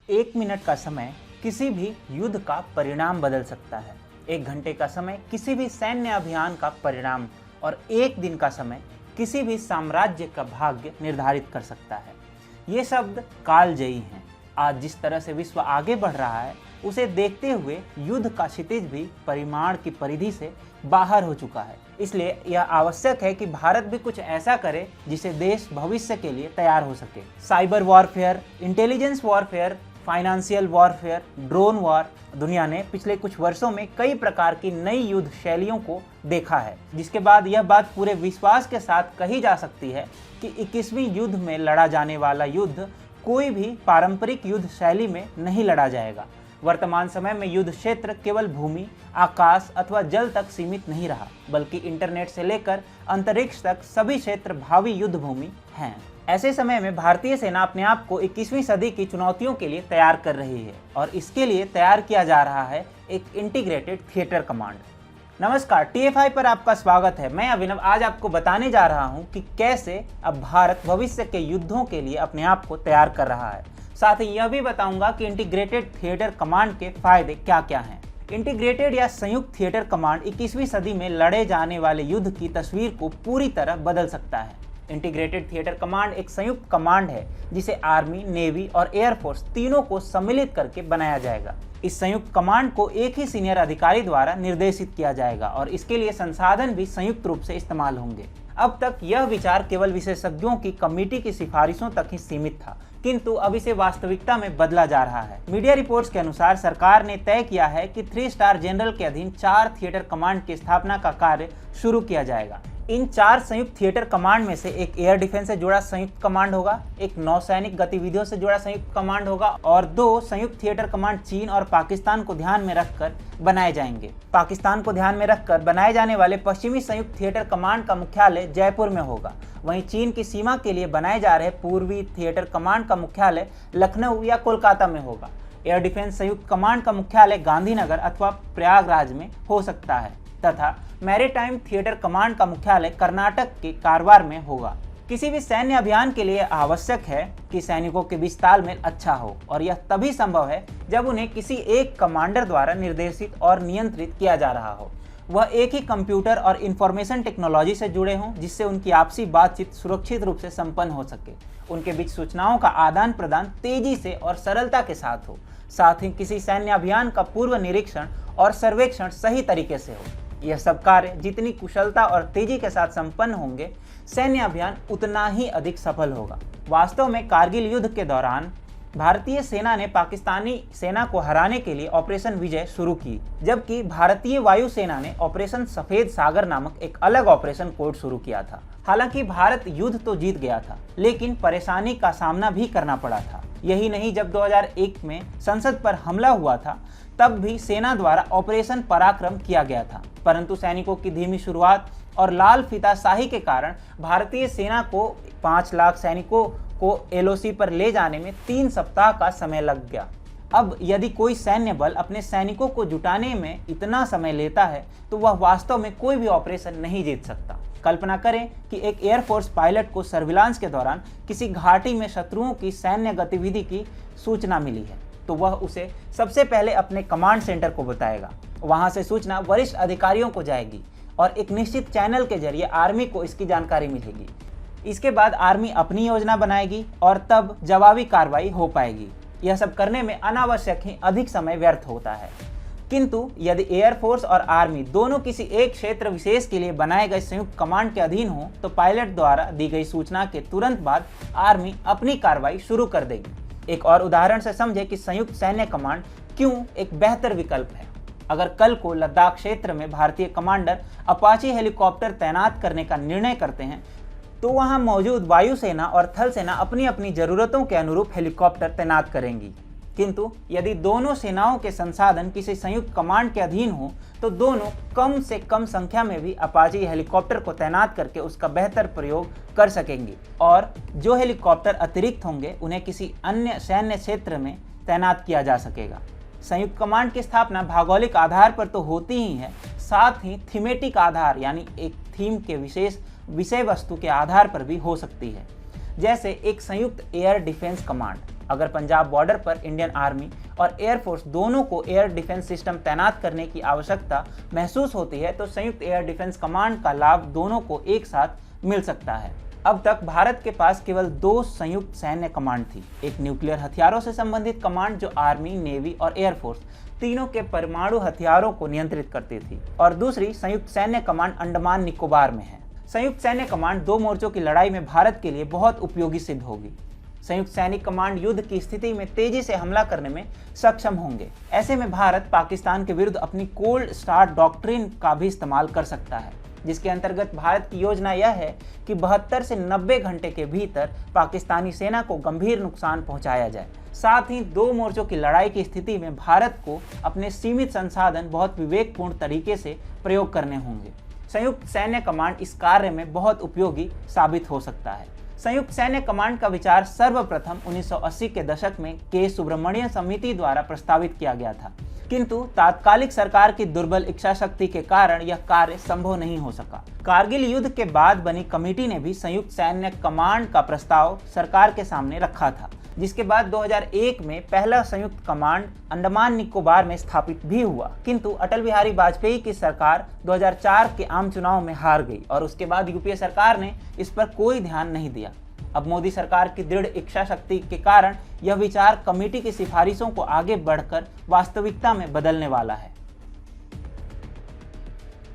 1 minute का समय किसी भी युद्ध का परिणाम बदल सकता है। 1 घंटे का समय किसी भी सैन्य अभियान का परिणाम और 1 दिन का समय किसी भी साम्राज्य का भाग्य निर्धारित कर सकता है। ये शब्द कालजयी हैं। आज जिस तरह से विश्व आगे बढ़ रहा है उसे देखते हुए युद्ध का क्षितिज भी परिमाण की परिधि से बाहर हो चुका है। इसलिए यह आवश्यक है कि भारत भी कुछ ऐसा करे जिसे देश भविष्य के लिए तैयार हो सके। Cyber warfare, intelligence warfare, financial warfare, drone war, दुनिया ने पिछले कुछ वर्षों में कई प्रकार की नई युद्ध शैलियों को देखा है, जिसके बाद यह बात पूरे विश्वास के साथ कही जा सकती है कि 21वीं युद्ध में लड़ा जाने वाला युद्ध कोई भी पारंपरिक युद्ध शैली में नहीं लड़ा जाएगा। वर्तमान समय में युद्ध क्षेत्र केवल भूमि, आकाश अथवा जल तक सीमित नहीं रहा, बल्कि इंटरनेट से लेकर अंतरिक्ष तक सभी क्षेत्र भावी युद्ध भूमि हैं। ऐसे समय में भारतीय सेना अपने आप को 21वीं सदी की चुनौतियों के लिए तैयार कर रही है और इसके लिए तैयार किया जा रहा है एक इंटीग्रेटेड थिएटर कमांड। नमस्कार, TFI पर आपका स्वागत है। मैं अभिनव आज आपको बताने जा रहा हूं कि कैसे अब भारत भविष्य के युद्धों के लिए अपने आप को तैयार कर रहा है। साथ ही यह भी बताऊंगा कि इंटीग्रेटेड थिएटर कमांड के फायदे क्या क्या हैं। इंटीग्रेटेड या संयुक्त थिएटर कमांड 21वीं सदी में लड़े जाने वाले युद्ध की तस्वीर को पूरी तरह बदल सकता है। इंटीग्रेटेड थिएटर कमांड एक संयुक्त कमांड है जिसे आर्मी, नेवी और एयरफोर्स तीनों को सम्मिलित करके बनाया जाएगा। इस संयुक्त कमांड को एक ही सीनियर अधिकारी द्वारा निर्देशित किया जाएगा और इसके लिए संसाधन भी संयुक्त रूप से इस्तेमाल होंगे। अब तक यह विचार केवल विशेषज्ञों की कमेटी की सिफारिशों तक ही सीमित था, किंतु अब इसे वास्तविकता में बदला जा रहा है। मीडिया रिपोर्ट्स के अनुसार सरकार ने तय किया है कि 3 स्टार जनरल के अधीन 4 थिएटर कमांड की स्थापना का कार्य शुरू किया जाएगा। इन 4 संयुक्त थिएटर कमांड में से एक एयर डिफेंस से जुड़ा संयुक्त कमांड होगा, एक नौसैनिक गतिविधियों से जुड़ा संयुक्त कमांड होगा और 2 संयुक्त थिएटर कमांड चीन और पाकिस्तान को ध्यान में रखकर बनाए जाएंगे। पाकिस्तान को ध्यान में रखकर बनाए जाने वाले पश्चिमी संयुक्त थिएटर कमांड का मुख्यालय जयपुर में होगा। वहीं चीन की सीमा के लिए बनाए जा रहे पूर्वी थिएटर कमांड का मुख्यालय लखनऊ या कोलकाता में होगा। एयर डिफेंस संयुक्त कमांड का मुख्यालय गांधीनगर अथवा प्रयागराज में हो सकता है तथा मैरीटाइम थिएटर कमांड का मुख्यालय कर्नाटक के कारवार में होगा। किसी भी सैन्य अभियान के लिए आवश्यक है कि सैनिकों के बीच तालमेल अच्छा हो और यह तभी संभव है जब उन्हें किसी एक कमांडर द्वारा निर्देशित और नियंत्रित किया जा रहा हो। वह एक ही कंप्यूटर और इंफॉर्मेशन टेक्नोलॉजी से जुड़े हों जिससे उनकी आपसी बातचीत सुरक्षित रूप से संपन्न हो सके। उनके बीच सूचनाओं का आदान प्रदान तेजी से और सरलता के साथ हो। साथ ही किसी सैन्य अभियान का पूर्व निरीक्षण और सर्वेक्षण सही तरीके से हो। यह सब कार्य जितनी कुशलता और तेजी के साथ संपन्न होंगे, सैन्य अभियान उतना ही अधिक सफल होगा। वास्तव में कारगिल युद्ध के दौरान भारतीय सेना ने पाकिस्तानी सेना को हराने के लिए ऑपरेशन विजय शुरू की, जबकि भारतीय वायुसेना ने ऑपरेशन सफेद सागर नामक एक अलग ऑपरेशन कोड शुरू किया था। हालांकि भारत युद्ध तो जीत गया था, लेकिन परेशानी का सामना भी करना पड़ा था। यही नहीं, जब 2001 में संसद पर हमला हुआ था तब भी सेना द्वारा ऑपरेशन पराक्रम किया गया था, परंतु सैनिकों की धीमी शुरुआत और लाल फीताशाही के कारण भारतीय सेना को 5 लाख सैनिकों को LOC पर ले जाने में 3 सप्ताह का समय लग गया। अब यदि कोई सैन्य बल अपने सैनिकों को जुटाने में इतना समय लेता है तो वह वास्तव में कोई भी ऑपरेशन नहीं जीत सकता। कल्पना करें कि एक एयरफोर्स पायलट को सर्विलांस के दौरान किसी घाटी में शत्रुओं की सैन्य गतिविधि की सूचना मिली है, तो वह उसे सबसे पहले अपने कमांड सेंटर को बताएगा। वहां से सूचना वरिष्ठ अधिकारियों को जाएगी और एक निश्चित चैनल के जरिए आर्मी को इसकी जानकारी मिलेगी। इसके बाद आर्मी अपनी योजना बनाएगी और तब जवाबी कार्रवाई हो पाएगी। यह सब करने में अनावश्यक ही अधिक समय व्यर्थ होता है। किंतु यदि एयरफोर्स और आर्मी दोनों किसी एक क्षेत्र विशेष के लिए बनाए गए संयुक्त कमांड के अधीन हो तो पायलट द्वारा दी गई सूचना के तुरंत बाद आर्मी अपनी कार्रवाई शुरू कर देगी। एक और उदाहरण से समझे कि संयुक्त सैन्य कमांड क्यों एक बेहतर विकल्प है। अगर कल को लद्दाख क्षेत्र में भारतीय कमांडर अपाची हेलीकॉप्टर तैनात करने का निर्णय करते हैं तो वहां मौजूद वायुसेना और थल सेना अपनी अपनी जरूरतों के अनुरूप हेलीकॉप्टर तैनात करेंगी। किंतु यदि दोनों सेनाओं के संसाधन किसी संयुक्त कमांड के अधीन हो तो दोनों कम से कम संख्या में भी अपाची हेलीकॉप्टर को तैनात करके उसका बेहतर प्रयोग कर सकेंगी और जो हेलीकॉप्टर अतिरिक्त होंगे उन्हें किसी अन्य सैन्य क्षेत्र में तैनात किया जा सकेगा। संयुक्त कमांड की स्थापना भौगोलिक आधार पर तो होती ही है, साथ ही थीमेटिक आधार यानी एक थीम के विशेष विषय वस्तु के आधार पर भी हो सकती है। जैसे एक संयुक्त एयर डिफेंस कमांड अगर पंजाब बॉर्डर पर इंडियन आर्मी और एयरफोर्स दोनों को एयर डिफेंस सिस्टम तैनात करने की आवश्यकता महसूस होती है तो संयुक्त एयर डिफेंस कमांड का लाभ दोनों को एक साथ मिल सकता है। अब तक भारत के पास केवल 2 संयुक्त सैन्य कमांड थी, एक न्यूक्लियर हथियारों से संबंधित कमांड जो आर्मी, नेवी और एयरफोर्स तीनों के परमाणु हथियारों को नियंत्रित करती थी, और दूसरी संयुक्त सैन्य कमांड अंडमान निकोबार में है। संयुक्त सैन्य कमांड 2 मोर्चों की लड़ाई में भारत के लिए बहुत उपयोगी सिद्ध होगी। संयुक्त सैनिक कमांड युद्ध की स्थिति में तेजी से हमला करने में सक्षम होंगे। ऐसे में भारत पाकिस्तान के विरुद्ध अपनी कोल्ड स्टार्ट डॉक्ट्रिन का भी इस्तेमाल कर सकता है, जिसके अंतर्गत भारत की योजना यह है कि 72 से 90 घंटे के भीतर पाकिस्तानी सेना को गंभीर नुकसान पहुंचाया जाए। साथ ही 2 मोर्चों की लड़ाई की स्थिति में भारत को अपने सीमित संसाधन बहुत विवेकपूर्ण तरीके से प्रयोग करने होंगे। संयुक्त सैन्य कमांड इस कार्य में बहुत उपयोगी साबित हो सकता है। संयुक्त सैन्य कमांड का विचार सर्वप्रथम 1980 के दशक में के सुब्रमण्यम समिति द्वारा प्रस्तावित किया गया था, किंतु तात्कालिक सरकार की दुर्बल इच्छा शक्ति के कारण यह कार्य संभव नहीं हो सका। कारगिल युद्ध के बाद बनी कमेटी ने भी संयुक्त सैन्य कमांड का प्रस्ताव सरकार के सामने रखा था, जिसके बाद 2001 में पहला संयुक्त कमांड अंडमान निकोबार में स्थापित भी हुआ, किंतु अटल बिहारी वाजपेयी की सरकार 2004 के आम चुनाव में हार गई और उसके बाद यूपीए सरकार ने इस पर कोई ध्यान नहीं दिया। अब मोदी सरकार की दृढ़ इच्छा शक्ति के कारण यह विचार कमेटी की सिफारिशों को आगे बढ़कर वास्तविकता में बदलने वाला है।